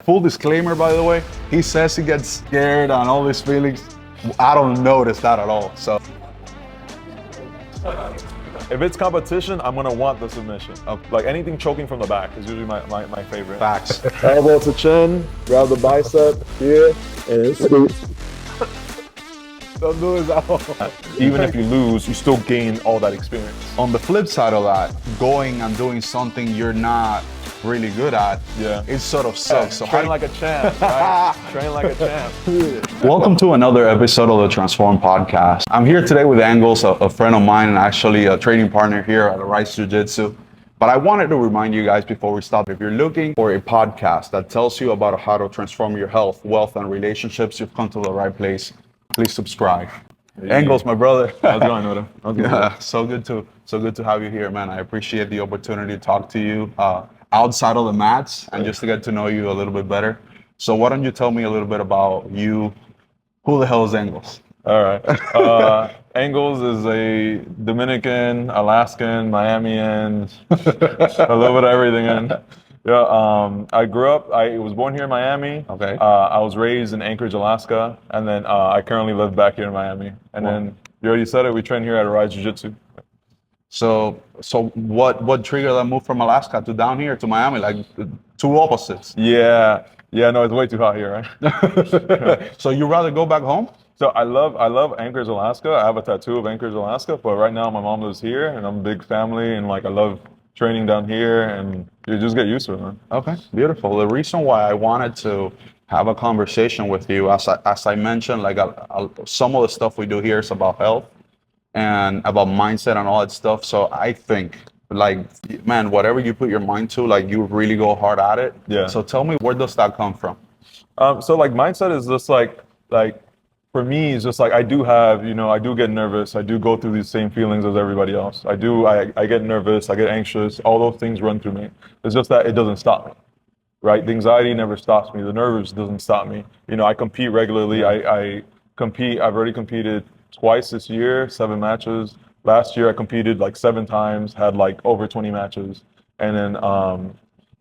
full disclaimer, by the way, he says he gets scared and all these feelings. I don't notice that at all. So if it's competition, I'm gonna want the submission. Like anything choking from the back is usually my favorite. facts. Elbow to chin, grab the bicep here, and scoop. Don't do it at all. Even if you lose, you still gain all that experience. On the flip side of that, going and doing something you're not really good at, it sort of sucks. So train like a champ, right? Train like a champ. Welcome to another episode of the Transform Podcast. I'm here today with Engels, a friend of mine and actually a training partner here at Rise Jiu Jitsu. But I wanted to remind you guys before we start, if you're looking for a podcast that tells you about how to transform your health, wealth, and relationships, you've come to the right place. Please subscribe. Yeah. Engels, my brother. How's it going, Noda? Yeah, so good to have you here, man. I appreciate the opportunity to talk to you outside of the mats and just to get to know you a little bit better. So why don't you tell me a little bit about you? Who the hell is Engels? All right. Engels is a Dominican, Alaskan, Miamian, a little bit of everything in. Yeah, I was born here in Miami. Okay. I was raised in Anchorage, Alaska, and then I currently live back here in Miami. And then you already said it, we train here at Rise Jiu Jitsu. So what triggered that move from Alaska to down here to Miami? Like two opposites. Yeah, no, it's way too hot here, right? So you rather go back home? So I love Anchorage, Alaska. I have a tattoo of Anchorage, Alaska, but right now my mom lives here and I'm a big family and like I love training down here and you just get used to it, man. Okay, beautiful. The reason why I wanted to have a conversation with you, as I mentioned, like some of the stuff we do here is about health and about mindset and all that stuff. So I think, like, man, whatever you put your mind to, like you really go hard at it. Yeah. So tell me, where does that come from? So like mindset is just like for me, it's just like I do get nervous. I do go through these same feelings as everybody else. I get nervous, I get anxious. All those things run through me. It's just that it doesn't stop me, right? The anxiety never stops me. The nerves doesn't stop me. I compete regularly. I compete. I've already competed twice this year, 7 matches. Last year I competed like 7 times, had like over 20 matches. And then,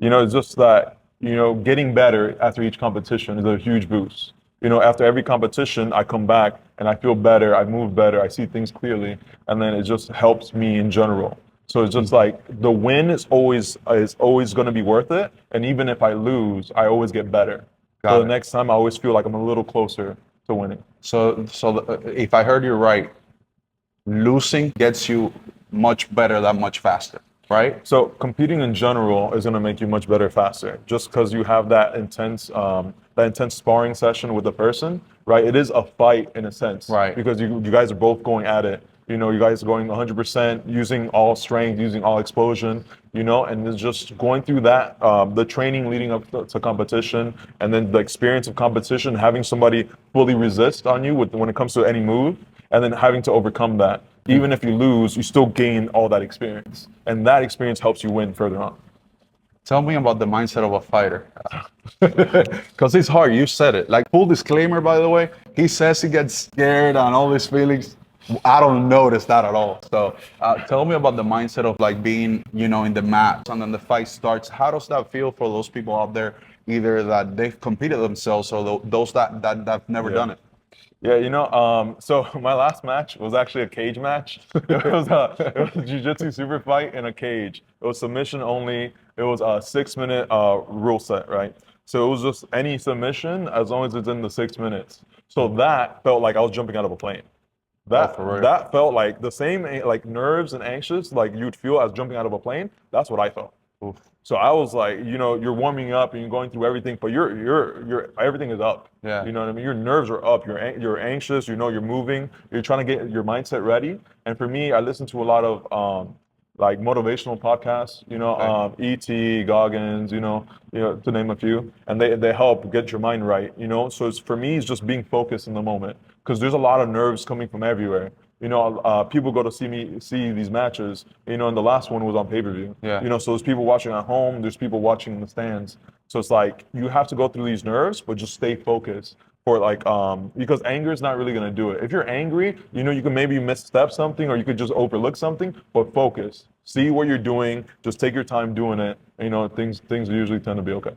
it's just that, getting better after each competition is a huge boost. After every competition, I come back and I feel better, I move better, I see things clearly, and then it just helps me in general. So it's just like the win is always going to be worth it, and even if I lose, I always get better. So the next time, I always feel like I'm a little closer to winning. So if I heard you right, losing gets you much better that much faster, right? So competing in general is going to make you much better faster, just because you have that intense sparring session with the person, right? It is a fight in a sense, right? Because you guys are both going at it. You guys are going 100%, using all strength, using all explosion, and it's just going through that, the training leading up to competition, and then the experience of competition, having somebody fully resist on you when it comes to any move, and then having to overcome that. Even if you lose, you still gain all that experience, and that experience helps you win further on. Tell me about the mindset of a fighter. Because it's hard, you said it. Like, full disclaimer, by the way, he says he gets scared and all these feelings. I don't notice that at all. So tell me about the mindset of like being, in the mat and then the fight starts. How does that feel for those people out there, either that they've competed themselves or those that have never done it? Yeah, so my last match was actually a cage match. It was a jiu-jitsu super fight in a cage. It was submission only. It was a 6-minute rule set, right? So it was just any submission as long as it's in the 6 minutes. So that felt like I was jumping out of a plane. That felt like the same, like nerves and anxious, like you'd feel as jumping out of a plane. That's what I felt. Oof. So I was like, you're warming up and you're going through everything, but you're everything is up. Yeah. You know what I mean? Your nerves are up. You're anxious. You're moving. You're trying to get your mindset ready. And for me, I listen to a lot of like motivational podcasts. E.T., Goggins. To name a few, and they help get your mind right. So for me, it's just being focused in the moment because there's a lot of nerves coming from everywhere. People go to see these matches, and the last one was on pay-per-view. Yeah. So there's people watching at home, there's people watching in the stands. So it's like, you have to go through these nerves, but just stay focused for like, because anger is not really going to do it. If you're angry, you can maybe misstep something or you could just overlook something, but focus. See what you're doing, just take your time doing it. Things usually tend to be okay.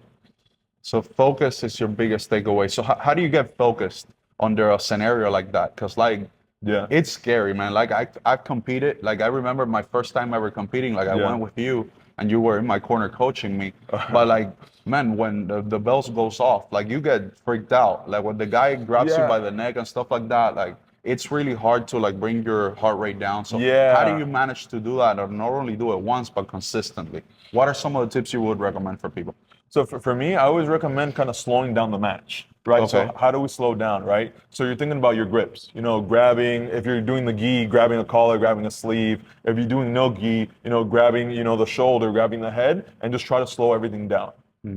So focus is your biggest takeaway. So how do you get focused under a scenario like that? Because like Yeah. it's scary, man. Like I've competed. Like I remember my first time ever competing. Like I Yeah. went with you, and you were in my corner coaching me. But like, man, when the bells goes off, like you get freaked out. Like when the guy grabs you Yeah. by the neck and stuff like that. Like it's really hard to like bring your heart rate down. So how do Yeah. you manage to do that, or not only do it once but consistently? What are some of the tips you would recommend for people? So for me, I always recommend kind of slowing down the match, right? Okay. So how do we slow down, right? So you're thinking about your grips, you know, grabbing, if you're doing the gi, grabbing a collar, grabbing a sleeve. If you're doing no gi, you know, grabbing, you know, the shoulder, grabbing the head, and just try to slow everything down,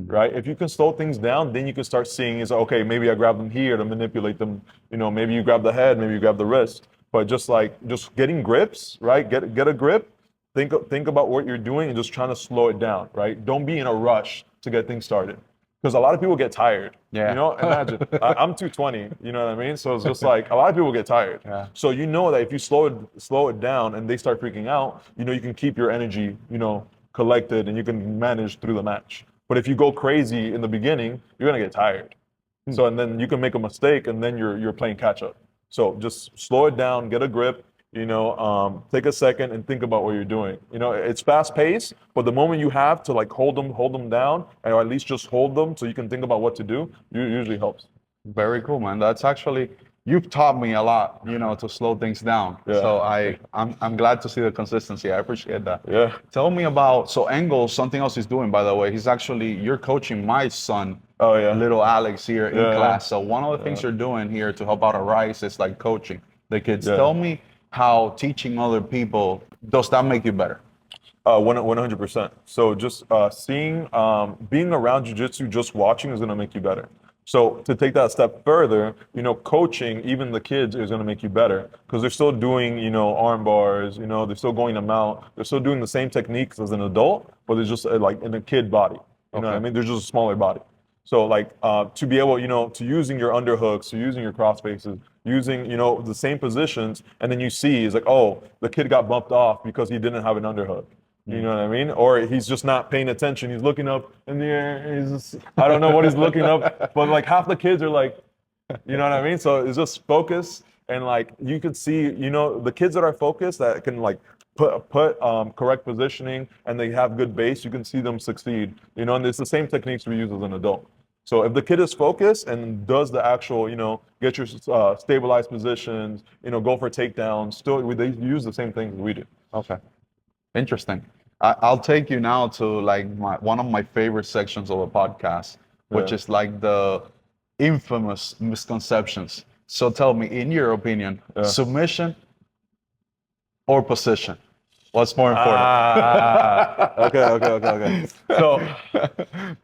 right? If you can slow things down, then you can start seeing is, okay, maybe I grab them here to manipulate them. You know, maybe you grab the head, maybe you grab the wrist. But just getting grips, right? Get a grip. Think about what you're doing and just trying to slow it down, right? Don't be in a rush to get things started. Because a lot of people get tired. Yeah. You know, imagine, I'm 220, you know what I mean? So it's just like a lot of people get tired. Yeah. So you know that if you slow it down and they start freaking out, you know, you can keep your energy, you know, collected and you can manage through the match. But if you go crazy in the beginning, you're gonna get tired. So and then you can make a mistake and then you're playing catch up. So just slow it down, get a grip, you know, take a second and think about what you're doing. You know, it's fast paced, but the moment you have to like hold them down, or at least just hold them so you can think about what to do, usually helps. Very cool, man. That's actually you've taught me a lot, you know, to slow things down. Yeah. So I'm glad to see the consistency. I appreciate that. Yeah. Tell me about so Engels, something else he's doing, by the way. He's actually you're coaching my son, Oh yeah. little Alex here in Yeah. class. So one of the things you're doing here to help out Arise is like coaching the kids. Yeah. Tell me how teaching other people does that make you better? 100%. So just seeing, being around jiu-jitsu, just watching is going to make you better. So to take that step further, you know, coaching even the kids is going to make you better because they're still doing, you know, arm bars, you know, they're still going to mount, they're still doing the same techniques as an adult, but they're just like in a kid body. You know what I mean? They're just a smaller body. So like to be able, you know, to using your underhooks, to using your cross faces, using, you know, the same positions, and then you see is like, oh, the kid got bumped off because he didn't have an underhook. You know what I mean? Or he's just not paying attention. He's looking up in the air. He's just, I don't know what he's looking up, but like half the kids are like, you know what I mean? So it's just focus and like you could see, you know, the kids that are focused that can like put correct positioning and they have good base, you can see them succeed. You know, and it's the same techniques we use as an adult. So if the kid is focused and does the actual, you know, get your stabilized positions, you know, go for takedowns, still they use the same things we do. Okay. Interesting. I'll take you now to like one of my favorite sections of the podcast, which is like the infamous misconceptions. So tell me, in your opinion, submission or position? What's more important? Okay.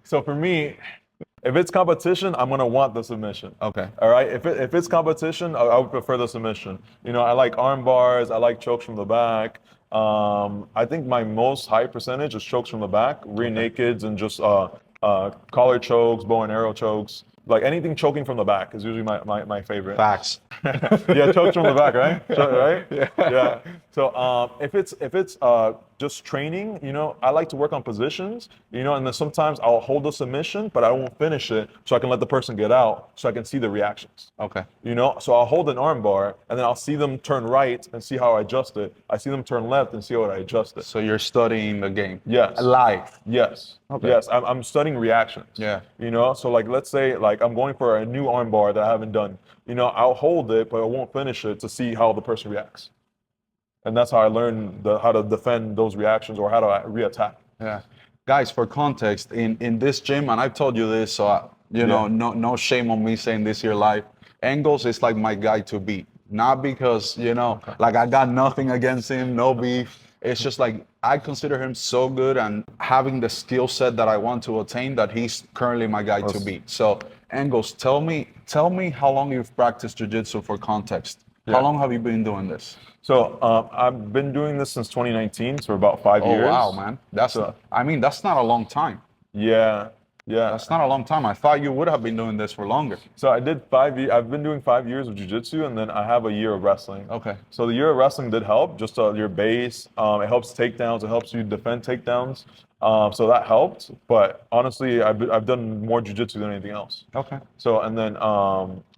So for me, if it's competition, I'm gonna want the submission. Okay. All right. If it's competition, I would prefer the submission. You know, I like arm bars. I like chokes from the back. I think my most high percentage is chokes from the back, rear nakeds, and just collar chokes, bow and arrow chokes. Like anything choking from the back is usually my favorite. Facts. Yeah, chokes from the back, right? Right? Yeah. So if it's just training, you know, I like to work on positions, you know, and then sometimes I'll hold the submission, but I won't finish it so I can let the person get out so I can see the reactions. Okay. You know, so I'll hold an arm bar and then I'll see them turn right and see how I adjust it. I see them turn left and see how I adjust it. So you're studying the game. Yes. Live. Yes. Okay. Yes. I'm studying reactions. Yeah. You know, so like let's say like I'm going for a new arm bar that I haven't done. You know, I'll hold it, but I won't finish it to see how the person reacts. And that's how I learn how to defend those reactions or how to reattack. Yeah. Guys, for context, in this gym, and I've told you this, so you know, no shame on me saying this here live. Engels is like my guy to beat. Not because, you know, like I got nothing against him, no beef. It's just like I consider him so good and having the skill set that I want to attain that he's currently my guy to beat. So Engels, tell me how long you've practiced jiu-jitsu for context. How long have you been doing this? So I've been doing this since 2019, so about 5 years. Oh wow, man. That's not a long time. Yeah. That's not a long time. I thought you would have been doing this for longer. So I did 5 years. I've been doing 5 years of jiu-jitsu, and then I have a year of wrestling. Okay. So the year of wrestling did help, just your base. It helps takedowns. It helps you defend takedowns. So that helped. But honestly, I've done more jiu-jitsu than anything else. Okay. So, and then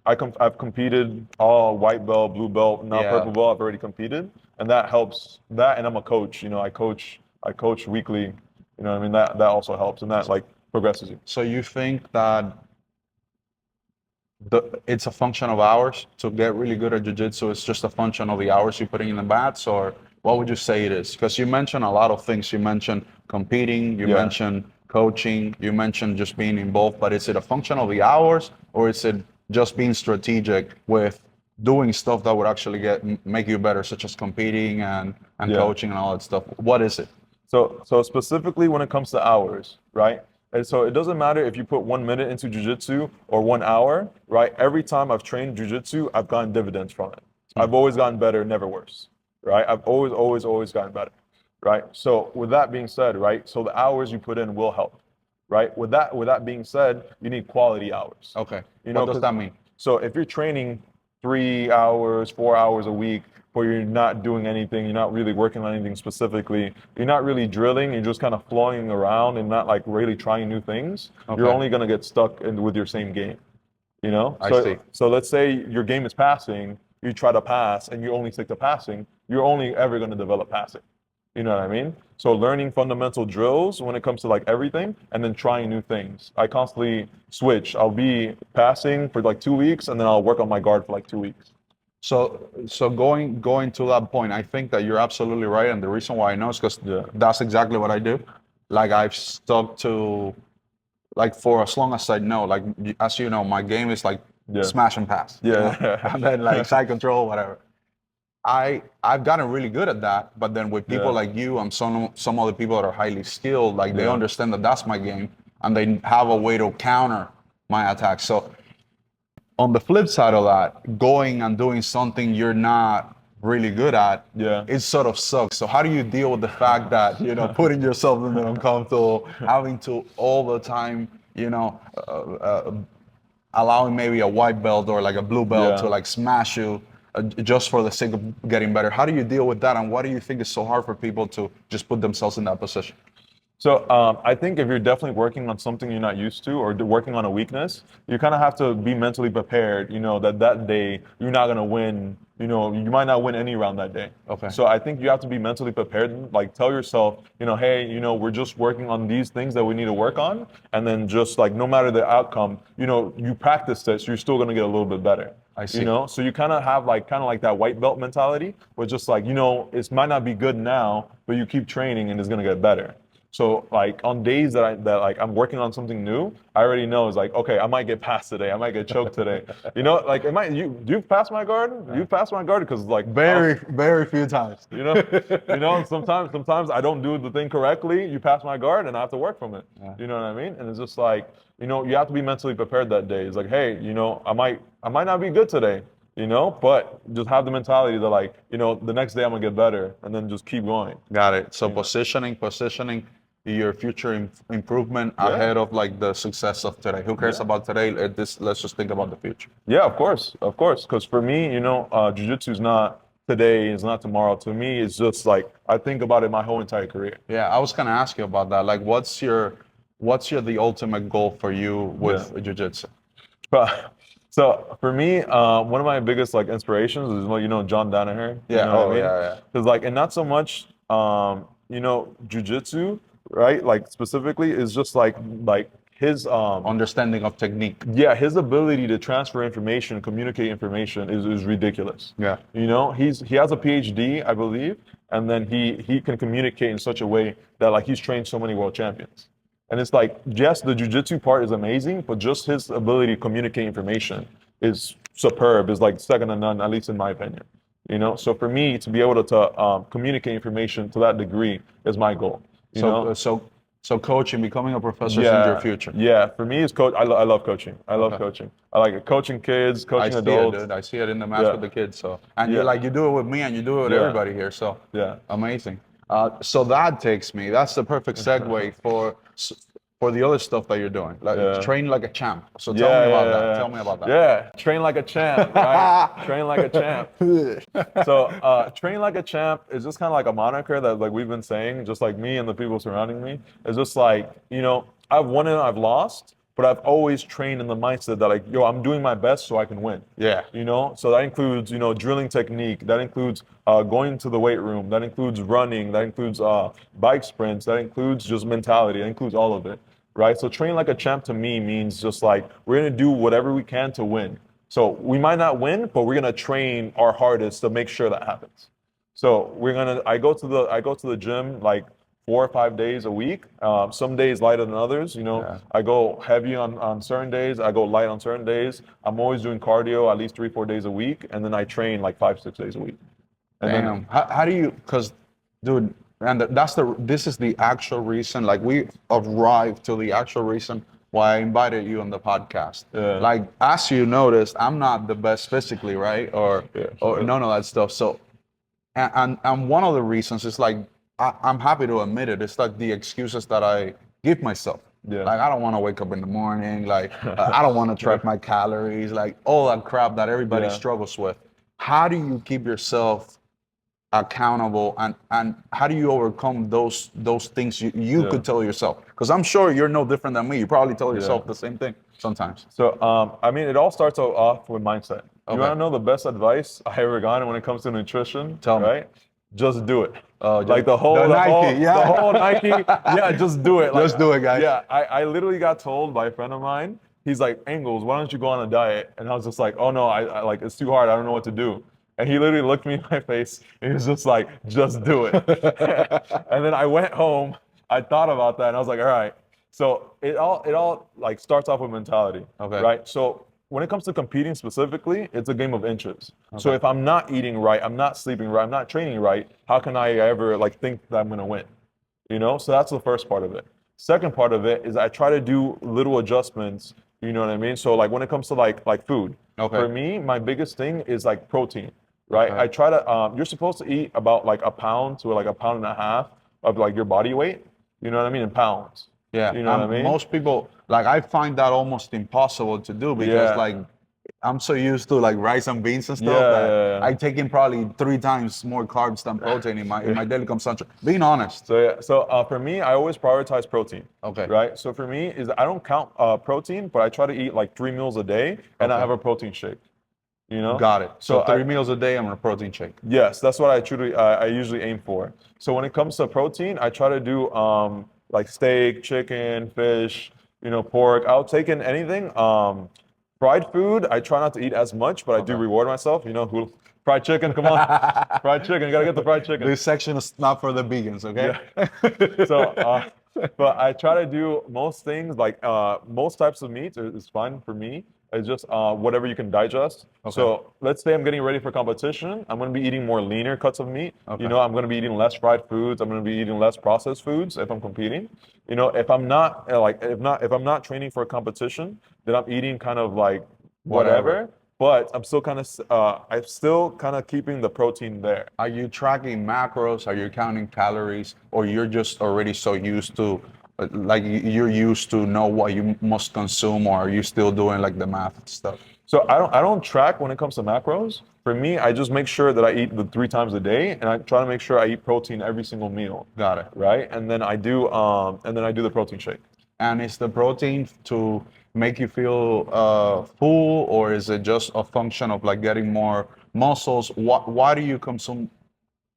I've competed all white belt, blue belt, now Yeah. purple belt. I've already competed, and that helps. That, and I'm a coach. I coach weekly. You know what I mean? That also helps, and that like progresses you. So you think that it's a function of hours to get really good at jiu-jitsu? It's just a function of the hours you're putting in the mats, or what would you say it is? Because you mentioned a lot of things. You mentioned competing, you Yeah. mentioned coaching, you mentioned just being involved, but is it a function of the hours, or is it just being strategic with doing stuff that would actually make you better, such as competing and Yeah. coaching and all that stuff? What is it? So specifically when it comes to hours, right? And so it doesn't matter if you put 1 minute into jiu-jitsu or 1 hour, right? Every time I've trained jiu-jitsu, I've gotten dividends from it. I've always gotten better, never worse, right? I've always gotten better, right? So with that being said, right? So the hours you put in will help, right? With that being said, you need quality hours. Okay. You know, What does that mean? So if you're training 3 hours, 4 hours a week, where you're not doing anything, you're not really working on anything specifically, you're not really drilling, you're just kind of flowing around and not like really trying new things, you're Okay. only going to get stuck with your same game, you know? I see. So let's say your game is passing, you try to pass and you only stick to passing, you're only ever going to develop passing. You know what I mean? So learning fundamental drills when it comes to like everything and then trying new things. I constantly switch. I'll be passing for like 2 weeks and then I'll work on my guard for like 2 weeks. So going to that point, I think that you're absolutely right, and the reason why I know is because Yeah. that's exactly what I do. Like I've stuck to, like for as long as I know, like as you know, my game is like Yeah. smash and pass, you Yeah. know? And then like side control, whatever. I've gotten really good at that, but then with people Yeah. like you and some other people that are highly skilled, like they Yeah. understand that that's my game, and they have a way to counter my attacks. So on the flip side of that, going and doing something you're not really good at, Yeah. it sort of sucks. So how do you deal with the fact that, you know, putting yourself in the uncomfortable, having to all the time, you know, allowing maybe a white belt or like a blue belt to Yeah. like smash you just for the sake of getting better? How do you deal with that, and what do you think is so hard for people to just put themselves in that position? So I think if you're definitely working on something you're not used to or working on a weakness, you kind of have to be mentally prepared, you know, that day you're not going to win, you know, you might not win any round that day. Okay. So I think you have to be mentally prepared, like tell yourself, you know, hey, you know, we're just working on these things that we need to work on. And then just like, no matter the outcome, you know, you practice this, you're still going to get a little bit better. I see. You know, so you kind of have like that white belt mentality where just like, you know, it might not be good now, but you keep training and it's going to get better. So like on days that like I'm working on something new, I already know it's like, okay, I might get passed today, I might get choked today. You know, like you've passed my guard? You've passed my guard because like Very few times. you know, sometimes I don't do the thing correctly, you pass my guard and I have to work from it. Yeah. You know what I mean? And it's just like, you know, you have to be mentally prepared that day. It's like, hey, you know, I might not be good today, you know, but just have the mentality that like, you know, the next day I'm gonna get better and then just keep going. Got it. So positioning your future improvement Yeah. ahead of like the success of today. Who cares Yeah. about today? Let's just think about the future. Yeah, of course. Because for me, you know, jiu-jitsu is not today, it's not tomorrow. To me, it's just like I think about it my whole entire career. Yeah, I was gonna ask you about that. Like, what's the ultimate goal for you with jiu-jitsu? So for me, one of my biggest like inspirations is, you know, John Danaher. Yeah. You know what I mean? Yeah. Because like, and not so much, you know, jiu-jitsu, right? Like specifically is just like his Understanding of technique. yeah, his ability to transfer information, communicate information is ridiculous. Yeah. You know, he has a PhD, I believe, and then he can communicate in such a way that like he's trained so many world champions. And it's like, yes, the jiu-jitsu part is amazing, but just his ability to communicate information is superb, is like second to none, at least in my opinion. You know, so for me to be able to communicate information to that degree is my goal. You know? So coaching, becoming a professor is in your future. Yeah, for me, it's coach. I love coaching. I love coaching. I like it. Coaching kids, I coaching see adults. it, dude. I see it in the match Yeah. with the kids. So, and Yeah. you do it with me, and you do it with Yeah. everybody here. So, Yeah. amazing. So that's the perfect segue for the other stuff that you're doing, like Yeah. train like a champ. So tell me about that. Tell me about that. Yeah, train like a champ, right? Train like a champ. So train like a champ is just kind of like a moniker that like we've been saying, just like me and the people surrounding me. It's just like, you know, I've won and I've lost, but I've always trained in the mindset that like, yo, I'm doing my best so I can win. Yeah. You know, so that includes, you know, drilling technique. That includes going to the weight room. That includes running. That includes bike sprints. That includes just mentality. That includes all of it, right? So train like a champ to me means just like we're gonna do whatever we can to win. So we might not win, but we're gonna train our hardest to make sure that happens. So I go to the gym like 4 or 5 days a week. Some days lighter than others. You know, Yeah. I go heavy on certain days. I go light on certain days. I'm always doing cardio at least 3 or 4 days a week, and then I train like 5 or 6 days a week. And Damn. then How do you? Because, dude, and this is the actual reason. Like we arrived to the actual reason why I invited you on the podcast. Yeah. Like as you noticed, I'm not the best physically, right? Or none of that stuff. So, and one of the reasons is like I'm happy to admit it. It's like the excuses that I give myself. Yeah. Like I don't want to wake up in the morning. Like I don't want to track my calories. Like all that crap that everybody struggles with. How do you keep yourself accountable, and how do you overcome those things you could tell yourself? Because I'm sure you're no different than me. You probably tell yourself the same thing sometimes. So, I mean, it all starts off with mindset. Okay. You want to know the best advice I ever gotten when it comes to nutrition? Tell me. Right? Just do it. Like Like the whole Nike, the whole Nike. Yeah, just do it. Like, Just do it, guys. Yeah, I literally got told by a friend of mine. He's like, Engels, why don't you go on a diet? And I was just like, oh no, I like it's too hard. I don't know what to do. And he literally looked me in my face and he was just like, just do it. And then I went home. I thought about that and I was like, all right. So it all like starts off with mentality. Okay. Right. So when it comes to competing specifically, it's a game of inches. Okay. So if I'm not eating right, I'm not sleeping right, I'm not training right, how can I ever like think that I'm gonna win? You know? So that's the first part of it. Second part of it is I try to do little adjustments, you know what I mean? So like when it comes to like food, for me, my biggest thing is like protein, right? I try to, you're supposed to eat about like a pound to like a pound and a half of like your body weight, you know what I mean, in pounds. Yeah, you know what I mean? Most people, like I find that almost impossible to do because like I'm so used to like rice and beans and stuff that I take in probably 3 times more carbs than protein in my daily consumption. Being honest. So for me, I always prioritize protein. Okay. Right. So for me, is I don't count protein, but I try to eat like 3 meals a day, and I have a protein shake. You know. Got it. So 3 meals a day, I'm on a protein shake. Yes, that's what I usually aim for. So when it comes to protein, I try to do like steak, chicken, fish, you know, pork. I'll take in anything. Fried food, I try not to eat as much, but I do reward myself. You know, fried chicken, come on. Fried chicken, you gotta get the fried chicken. This section is not for the vegans, okay? Yeah. So, but I try to do most things, like most types of meat is fine for me. It's just whatever you can digest. Okay. So let's say I'm getting ready for competition. I'm going to be eating more leaner cuts of meat. Okay. You know, I'm going to be eating less fried foods. I'm going to be eating less processed foods if I'm competing. You know, if I'm not if I'm not training for a competition, then I'm eating kind of like whatever. But I'm still kind of keeping the protein there. Are you tracking macros? Are you counting calories? Or you're just already so used to, like you're used to know what you must consume, or are you still doing like the math stuff? So I don't track when it comes to macros. For me, I just make sure that I eat the 3 times a day, and I try to make sure I eat protein every single meal. Got it. Right, and then I do the protein shake. And is the protein to make you feel full, or is it just a function of like getting more muscles? Why do you consume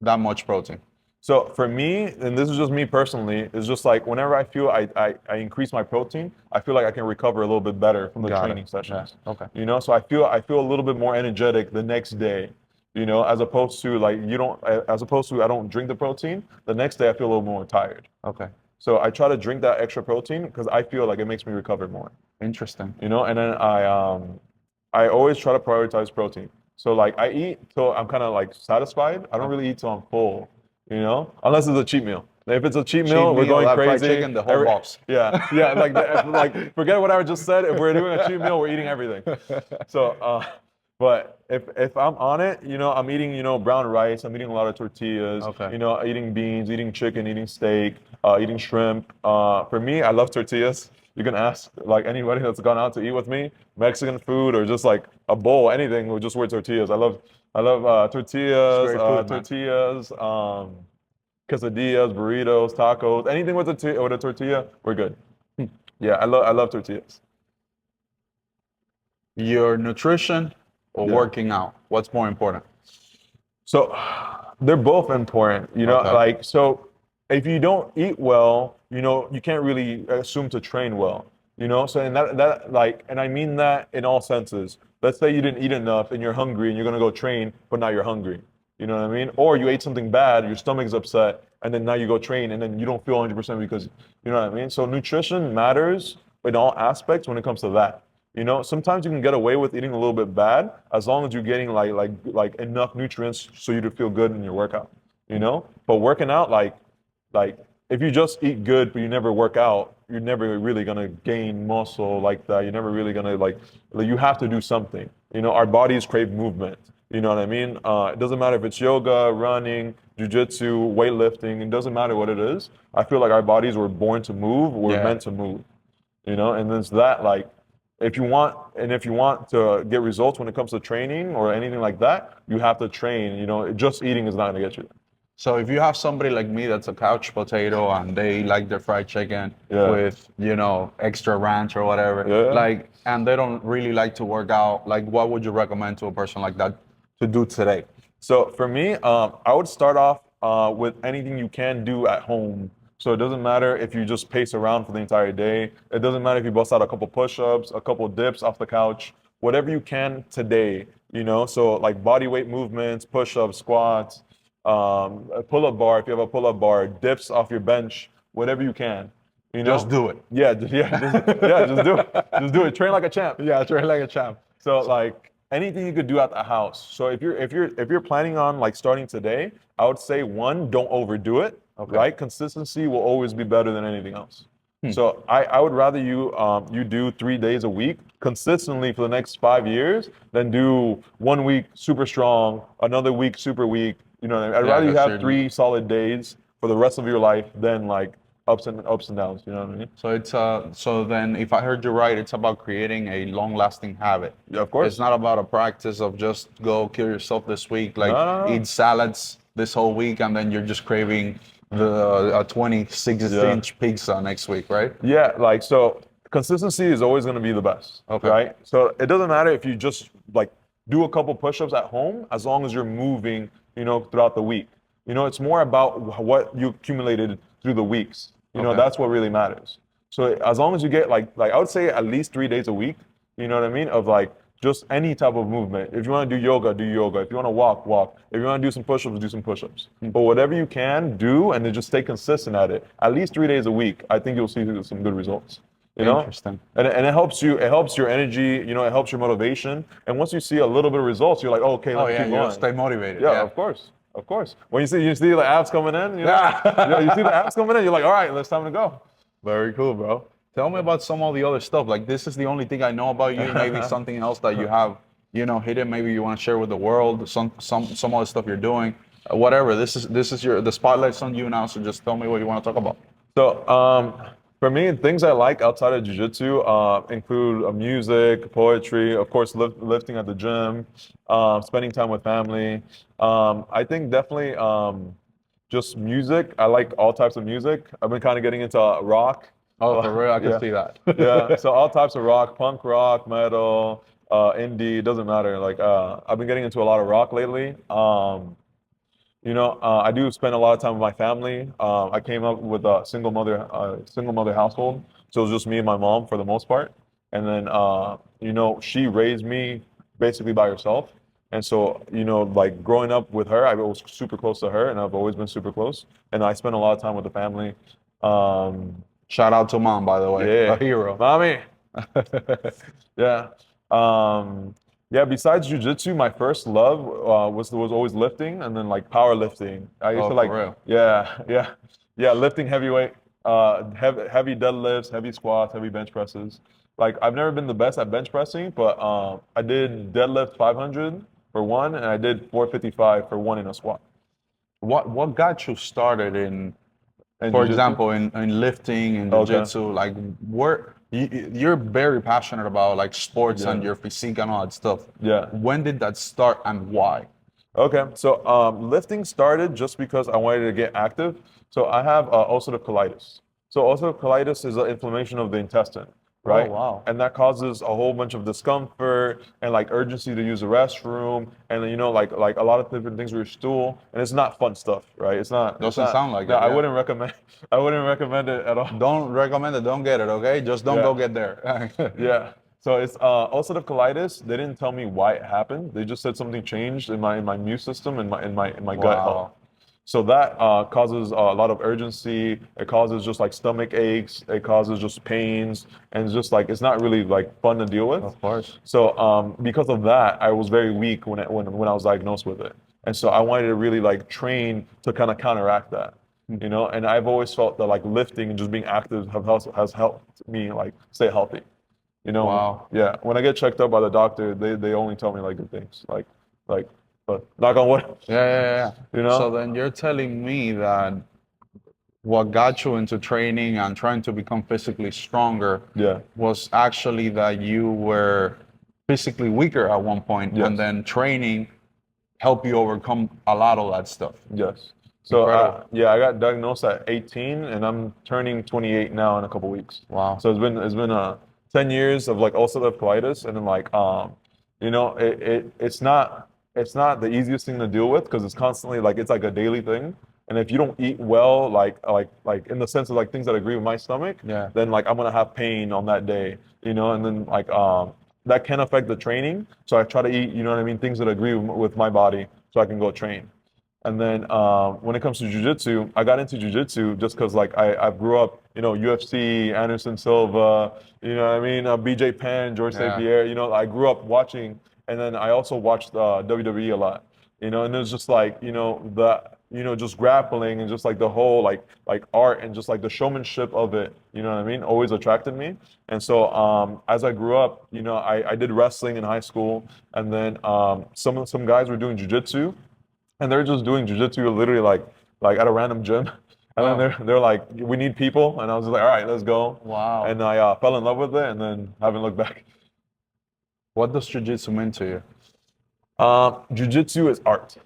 that much protein? So for me, and this is just me personally, it's just like whenever I feel I increase my protein, I feel like I can recover a little bit better from the training sessions. Yeah. Okay. You know, so I feel a little bit more energetic the next day. You know, as opposed to I don't drink the protein, the next day I feel a little more tired. Okay. So I try to drink that extra protein because I feel like it makes me recover more. Interesting. You know, and then I always try to prioritize protein. So like I eat till I'm kind of like satisfied. I don't really eat till I'm full. You know, unless it's a cheat meal. If it's a cheat meal, we're going crazy. Fried chicken, the whole box. Yeah, like forget what I just said. If we're doing a cheat meal, we're eating everything. So But if I'm on it, I'm eating, brown rice. I'm eating a lot of tortillas. Okay. Eating beans, eating chicken, eating steak, eating shrimp. For me, I love tortillas. You can ask like anybody that's gone out to eat with me, Mexican food or just like a bowl, anything with just with tortillas. I love It's tortillas, great food, man. tortillas, quesadillas, burritos, tacos, anything with a tortilla, we're good. Yeah, I love tortillas. Your nutrition or Yeah. working out? What's more important? So they're both important, Okay. like so if you don't eat well, you can't really assume to train well, So and that like and I mean that in all senses. Let's say you didn't eat enough and you're hungry and you're gonna go train, but now you're hungry. You know what I mean? Or you ate something bad, your stomach's upset, and then now you go train and then you don't feel 100% because you know what I mean? So nutrition matters in all aspects when it comes to that. Sometimes you can get away with eating a little bit bad as long as you're getting like enough nutrients so you to feel good in your workout. But working out like if you just eat good but you never work out, you're never really gonna gain muscle like that. You're never really gonna you have to do something. Our bodies crave movement. You know what I mean? It doesn't matter if it's yoga, running, jujitsu, weightlifting. It doesn't matter what it is. I feel like our bodies were born to move. We're Yeah. meant to move. And it's that like if you want to get results when it comes to training or anything like that, you have to train. Just eating is not going to get you there. So if you have somebody like me that's a couch potato and they like their fried chicken Yeah. with, extra ranch or whatever, Yeah. and they don't really like to work out, like what would you recommend to a person like that to do today? So for me, I would start off with anything you can do at home. So it doesn't matter if you just pace around for the entire day. It doesn't matter if you bust out a couple push-ups, a couple dips off the couch, whatever you can today. So like body weight movements, push-ups, squats, a pull-up bar if you have a pull-up bar, dips off your bench, whatever you can. Just do it. Yeah, just do it. Just do it. Train like a champ. Yeah, train like a champ. So like anything you could do at the house. So if you're planning on like starting today, I would say one, don't overdo it. Okay. Right? Consistency will always be better than anything else. So I would rather you do 3 days a week consistently for the next 5 years than do 1 week super strong, another week super weak. You know what I mean? I'd Yeah, rather you that's have 3 solid days for the rest of your life than like ups and downs. You know what I mean? So so then if I heard you right, it's about creating a long-lasting habit. Yeah, of course. It's not about a practice of just go kill yourself this week, like No. eat salads this whole week, and then you're just craving the 26-inch pizza next week, right? Yeah, like so consistency is always going to be the best. Okay. Right? So it doesn't matter if you just like do a couple push-ups at home as long as you're moving, throughout the week. It's more about what you accumulated through the weeks. Okay. That's what really matters. So as long as you get like I would say at least 3 days a week, you know what I mean? Of like just any type of movement. If you want to do yoga, do yoga. If you want to walk, walk. If you want to do some push-ups, do some push-ups. But whatever you can do and then just stay consistent at least 3 days a week, I think you'll see some good results. Interesting. And it helps you, it helps your energy, it helps your motivation. And once you see a little bit of results, you're like, oh, okay, Oh let's yeah, keep you going. stay motivated. Yeah, of course. Of course. When you see the abs coming in, you see the abs coming in, you're like, all right, it's time to go. Very cool, bro. Tell me about some of the other stuff. Like this is the only thing I know about you. Maybe something else that you have, hidden. Maybe you want to share with the world. Some other stuff you're doing. Whatever. This is the spotlight's on you now. So just tell me what you want to talk about. So, for me, things I like outside of jiu-jitsu include music, poetry, of course, lifting at the gym, spending time with family. I think definitely just music. I like all types of music. I've been kind of getting into rock. Oh, for real? I can Yeah. see that. Yeah, so all types of rock, punk rock, metal, indie, it doesn't matter. Like I've been getting into a lot of rock lately. I do spend a lot of time with my family. I came up with a single mother household, so it was just me and my mom for the most part. And then, she raised me basically by herself. And so, like growing up with her, I was super close to her, and I've always been super close. And I spend a lot of time with the family. Shout out to mom, by the way. Yeah, A hero. mommy. Yeah. Yeah, besides jiu-jitsu, my first love was always lifting and then like powerlifting. I used Oh, to like, for real? yeah, lifting heavyweight, heavy deadlifts, heavy squats, heavy bench presses. like I've never been the best at bench pressing, but I did deadlift 500 for one, and I did 455 for one in a squat. What got you started in, And for jiu-jitsu? example, in lifting and Okay. jiu-jitsu? Like, you're very passionate about like sports and Yeah. your physique and all that stuff. Yeah. When did that start and why? Okay. So lifting started just because I wanted to get active. So I have ulcerative colitis. So ulcerative colitis is an inflammation of the intestine, Oh right? wow. And that causes a whole bunch of discomfort and like urgency to use the restroom, and then, like a lot of different things with your stool, and it's not fun stuff, right? It's not. It's Doesn't not. sound like No, it, I yeah. wouldn't recommend. I wouldn't recommend it at all. Don't recommend it, don't get it, okay? Just don't Yeah. go get there. Yeah. So it's ulcerative colitis. They didn't tell me why it happened. They just said something changed in my immune system and my gut health. Wow. So that causes a lot of urgency. It causes just like stomach aches. It causes just pains, and it's just like it's not really like fun to deal with. Of course. So because of that, I was very weak when I was diagnosed with it, and so I wanted to really like train to kind of counteract that, you know. And I've always felt that like lifting and just being active has helped me like stay healthy. You know, Wow. yeah. When I get checked up by the doctor, they only tell me like good things, like, but knock on wood. Yeah. You So know? then you're telling me that what got you into training and trying to become physically stronger Yeah. was actually that you were physically weaker at one point, Yes. and then training helped you overcome a lot of that stuff. Yes. So Incredible. yeah, I got diagnosed at 18, and I'm turning 28 now in a couple weeks. Wow. So it's been 10 years of like ulcerative colitis, and then like you know, it's not the easiest thing to deal with because it's constantly like it's like a daily thing. And if you don't eat well, like in the sense of like things that agree with my stomach, Yeah. then like I'm gonna have pain on that day, you know, and then like that can affect the training. So I try to eat, you know what I mean, things that agree with my body so I can go train. And then when it comes to jujitsu, I got into jujitsu just because like I grew up, you know, UFC, Anderson Silva, you know what I mean, BJ Penn, George St. Yeah. Pierre, you know, I grew up watching, and then I also watched WWE a lot, you know, and it was just like, you know, just grappling and just like the whole like art and just like the showmanship of it, you know what I mean, always attracted me. And so as I grew up, you know, I did wrestling in high school, and then some guys were doing jujitsu, and they're just doing jujitsu literally like at a random gym. And then Oh. they're like, we need people, and I was just like, all right, let's go. Wow. And I fell in love with it, and then haven't looked back. What does jiu-jitsu mean to you? Jiu-jitsu is art.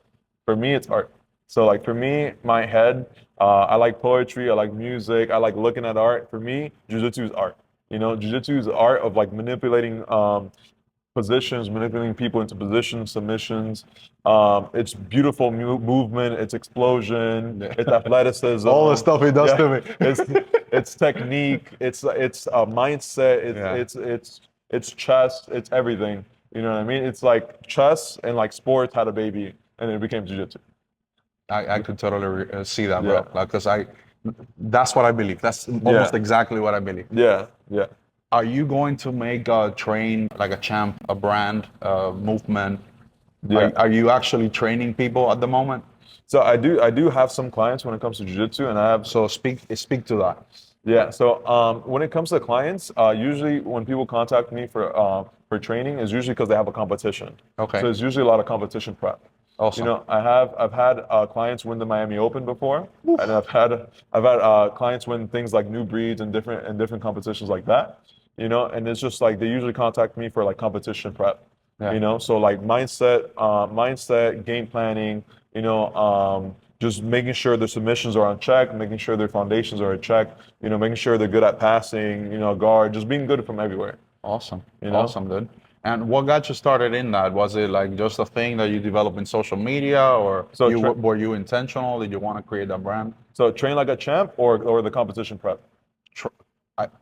For me, it's art. So like for me, my head, I like poetry, I like music, I like looking at art. For me, jiu-jitsu is art. You know, jiu-jitsu is the art of like manipulating positions, manipulating people into positions, submissions. It's beautiful movement, it's explosion, Yeah. it's athleticism. All the stuff he does to me. It's technique, it's mindset, Yeah. it's chess, it's everything. You know what I mean? It's like chess and like sports had a baby, and it became jiu-jitsu. I could totally see that, Yeah. bro. Because that's what I believe. That's almost exactly what I believe. Yeah, yeah. Are you going to make a train like a champ, a brand, a movement? Yeah. Are you actually training people at the moment? So I do have some clients when it comes to jiu-jitsu, and I have. So speak to that. Yeah. So when it comes to clients, usually when people contact me for training, is usually because they have a competition. Okay. So it's usually a lot of competition prep. Awesome. You know, I've had clients win the Miami Open before, and I've had clients win things like new breeds and different competitions like that. You know, and it's just like they usually contact me for like competition prep. Yeah. You know, so like mindset, game planning. You know, just making sure their submissions are on check, making sure their foundations are in check. You know, making sure they're good at passing. You know, guard, just being good from everywhere. Awesome. You know? Awesome, dude. And what got you started in that? Was it like just a thing that you developed in social media, or So were you intentional? Did you want to create that brand? So train like a champ, or the competition prep.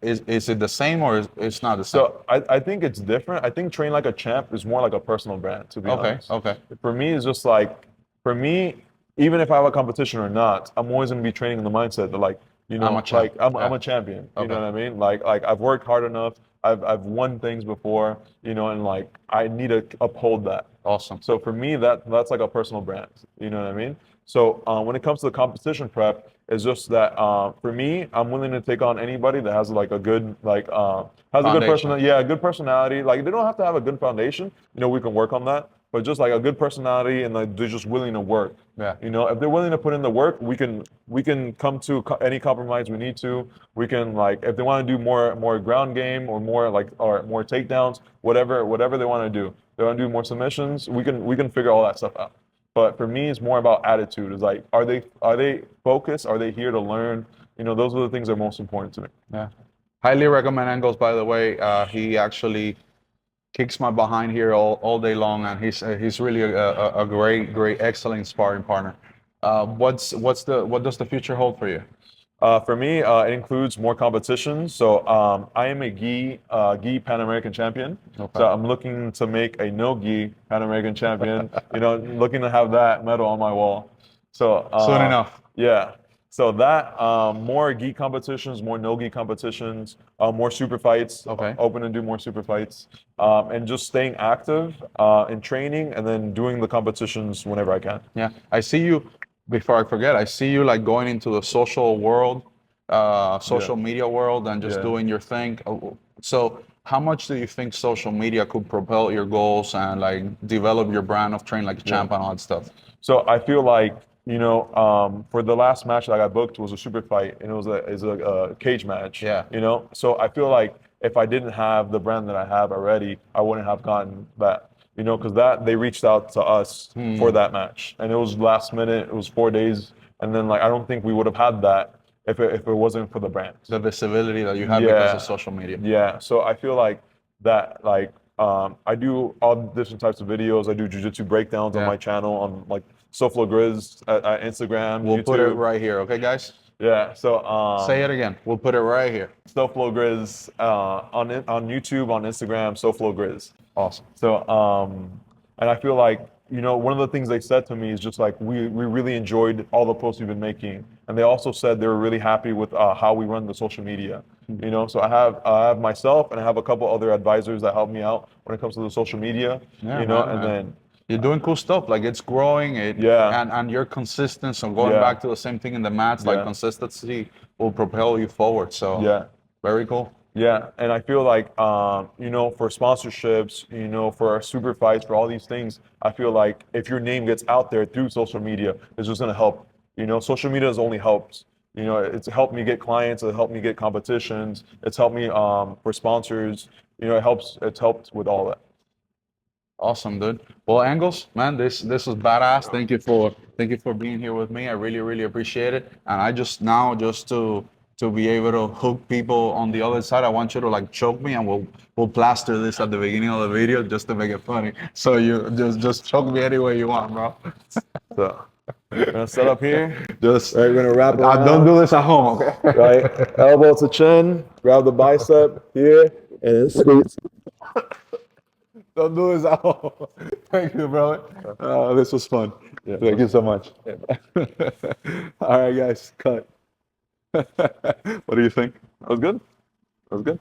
Is it the same, or it's not the same? So I think it's different. I think train like a champ is more like a personal brand, to be honest. Okay. For me, it's just like, for me, even if I have a competition or not, I'm always gonna be training in the mindset that like, you know, I'm a champ. like I'm Yeah. a champion. You Okay. know what I mean? Like I've worked hard enough. I've won things before, you know, and like I need to uphold that. Awesome. So for me, that's like a personal brand. You know what I mean? So when it comes to the competition prep, It's just that for me, I'm willing to take on anybody that has like a good has a good Foundation. a good personality. Like they don't have to have a good foundation. You know, we can work on that. But just like a good personality and like they're just willing to work. Yeah. You know, if they're willing to put in the work, we can come to any compromise we need to. We can like if they want to do more ground game or more takedowns, whatever they want to do. They want to do more submissions. We can figure all that stuff out. But for me, it's more about attitude. It's like, are they focused? Are they here to learn? You know, those are the things that are most important to me. Yeah. Highly recommend Engels, by the way. He actually kicks my behind here all day long, and he's really a great, excellent sparring partner. What does the future hold for you? For me, it includes more competitions. So I am a gi Pan American champion. Okay. So I'm looking to make a no gi Pan American champion. You know, looking to have that medal on my wall. So Soon enough. yeah. So that more gi competitions, more no gi competitions, more super fights. Okay. Open to do more super fights, and just staying active in training, and then doing the competitions whenever I can. Yeah, I see you. Before I forget, I see you like going into the social world, social media world, and just Yeah. doing your thing. So, how much do you think social media could propel your goals and like develop your brand of training like a champ and all that stuff? So I feel like, you know, for the last match that I got booked was a super fight, and it was a cage match. Yeah. You know, so I feel like if I didn't have the brand that I have already, I wouldn't have gotten that. You know, because they reached out to us for that match, and it was last minute. It was 4 days, and then like I don't think we would have had that if it wasn't for the brand. The visibility that you have because of social media. Yeah. So I feel like that I do all different types of videos. I do jiu-jitsu breakdowns on my channel on like SoFlo Grizz at Instagram. We'll YouTube. put it right here, okay, guys? Yeah. So Say it again. We'll put it right here. SoFlo Grizz on YouTube, on Instagram, SoFlo Grizz. Awesome. So and I feel like, you know, one of the things they said to me is just like we really enjoyed all the posts we've been making, and they also said they were really happy with how we run the social media. You know, so I have myself and I have a couple other advisors that help me out when it comes to the social media. Yeah, you know, man, and then you're doing cool stuff. Like it's growing. And you're consistent. So going back to the same thing in the mats, like consistency will propel you forward. So very cool. Yeah, and I feel like, you know, for sponsorships, you know, for our super fights, for all these things, I feel like if your name gets out there through social media, it's just going to help. You know, social media has only helped. You know, it's helped me get clients. It's helped me get competitions. It's helped me for sponsors. You know, it's helped with all that. Awesome, dude. Well, Engels, man, this was badass. Thank you for being here with me. I really appreciate it. And I just to be able to hook people on the other side, I want you to like choke me, and we'll plaster this at the beginning of the video just to make it funny. So you just choke me any way you want, bro. So we're gonna set up here. Just Right, we're gonna wrap around. don't do this at home, okay? Right, elbow to chin, grab the bicep here, and squeeze. Don't do this at home. Thank you, brother. This was fun. Yeah. Thank you so much. All right, guys, cut. What do you think? That was good. That was good.